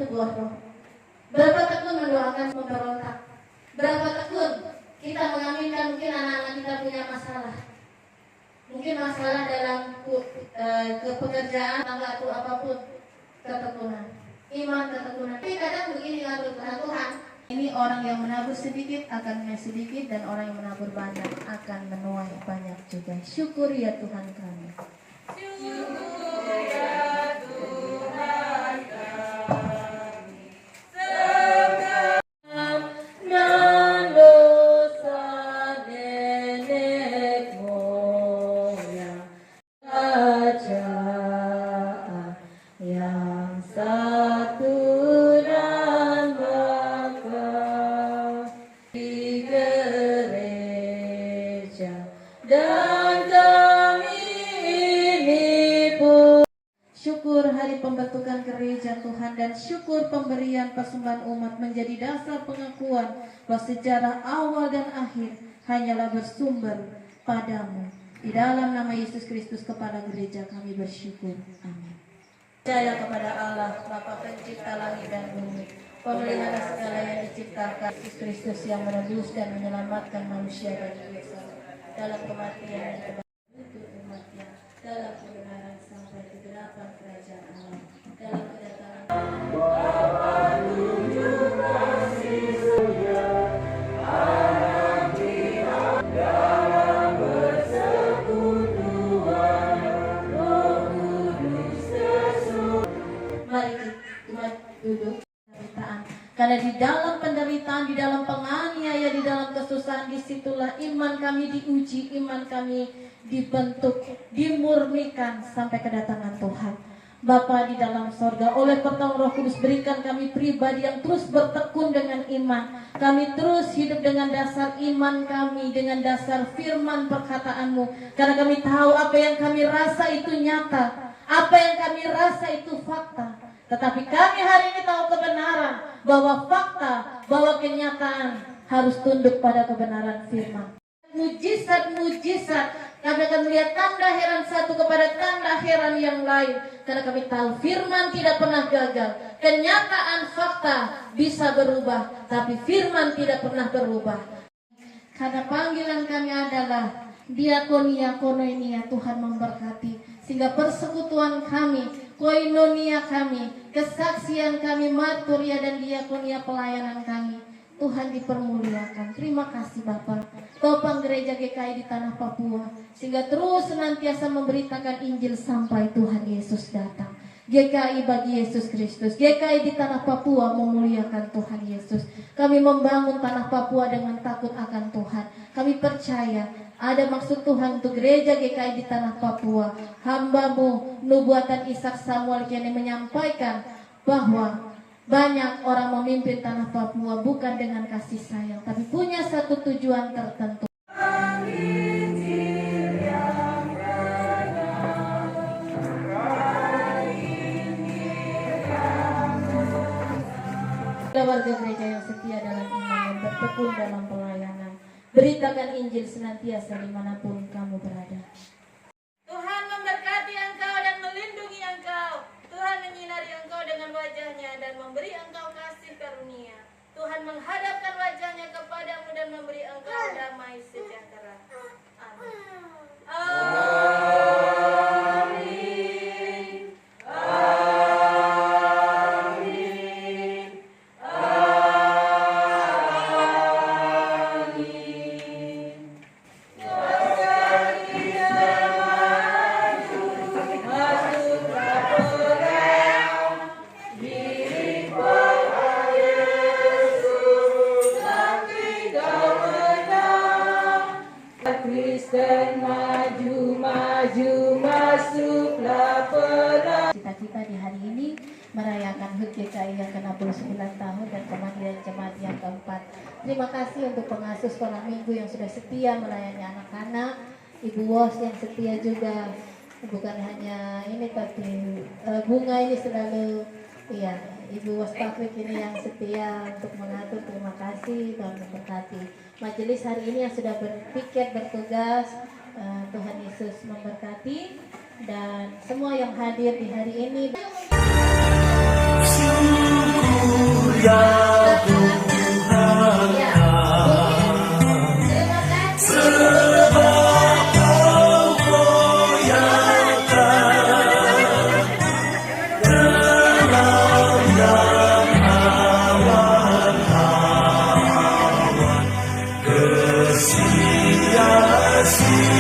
itu buah roh. Berapa tekun mendoakan memberontak. Berapa tekun kita mengaminkan mungkin anak-anak kita punya masalah. Mungkin masalah dalam pekerjaan atau apapun. Ketekunan, iman ketekunan. Tapi kadang begini ngatur Tuhan. Ini orang yang menabur sedikit akan menuai sedikit, dan orang yang menabur banyak akan menuai banyak juga. Syukur ya Tuhan kami. Syukur ya Tuhan kami. Dan dosa nenek moyang saja yang satu dan bakal di gereja, dan kami ini pun syukur hari pembentukan gereja Tuhan, dan syukur pemberian persembahan umat menjadi dasar pengakuan bahwa sejarah awal dan akhir hanyalah bersumber padamu. Di dalam nama Yesus Kristus Kepala Gereja kami bersyukur. Amin. Percaya kepada Allah Bapa Pencipta langit dan bumi, pemelihara segala yang diciptakan, Yesus Kristus yang menebus dan menyelamatkan manusia dari dosa, dalam kematian dan untuk umatnya, dalam kebenaran sampai kegelapan kerajaan Allah, dalam kedatangan Bapa tunjuk kasih surga, anak kita dalam persekutuan Roh Kudus tersusun. Mari umat duduk. Karena di dalam penderitaan, di dalam penganiaya, di dalam kesusahan, disitulah iman kami diuji, iman kami dibentuk, dimurnikan sampai kedatangan Tuhan. Bapa di dalam sorga, oleh pertolongan Roh Kudus berikan kami pribadi yang terus bertekun dengan iman. Kami terus hidup dengan dasar iman kami, dengan dasar firman perkataanmu. Karena kami tahu apa yang kami rasa itu nyata, apa yang kami rasa itu fakta. Tetapi kami hari ini tahu kebenaran, bahwa fakta, bahwa kenyataan harus tunduk pada kebenaran firman. Mujizat-mujizat, kami akan melihat tanda heran satu kepada tanda heran yang lain. Karena kami tahu firman tidak pernah gagal. Kenyataan fakta bisa berubah, tapi firman tidak pernah berubah. Karena panggilan kami adalah diakonia, koinonia, Tuhan memberkati. Sehingga persekutuan kami, koinonia kami, kesaksian kami, marturia dan diakonia pelayanan kami, Tuhan dipermuliakan. Terima kasih Bapak. Topang Gereja GKI di Tanah Papua, sehingga terus senantiasa memberitakan Injil sampai Tuhan Yesus datang. GKI bagi Yesus Kristus, GKI di Tanah Papua memuliakan Tuhan Yesus. Kami membangun Tanah Papua dengan takut akan Tuhan. Kami percaya ada maksud Tuhan untuk gereja GKI di Tanah Papua. Hamba-Mu Nubuatan Ishak Samuel kini menyampaikan bahwa banyak orang memimpin Tanah Papua bukan dengan kasih sayang, tapi punya satu tujuan tertentu. Warga gereja yang setia dalam iman dan bertekun dalam pelayanan, beritakan Injil senantiasa dimanapun kamu berada. Tuhan memberkati engkau dan melindungi engkau. Tuhan menyinari engkau dengan wajahnya dan memberi engkau kasih karunia. Tuhan menghadapkan wajahnya kepadamu dan memberi engkau damai sejahtera. Amin. Cita-cita di hari ini merayakan HUT GKI yang ke-69 tahun dan kemandirian jemaat yang keempat. Terima kasih untuk pengasuh sekolah minggu yang sudah setia melayani anak-anak, Ibu Wos yang setia juga, bukan hanya ini tapi Bunga ini selalu, iya, Ibu Wos Paklik ini yang setia untuk mengatur. Terima kasih, Tuhan memberkati. Majelis hari ini yang sudah berpiket bertugas, Tuhan Yesus memberkati, dan semua yang hadir di hari ini. kasih.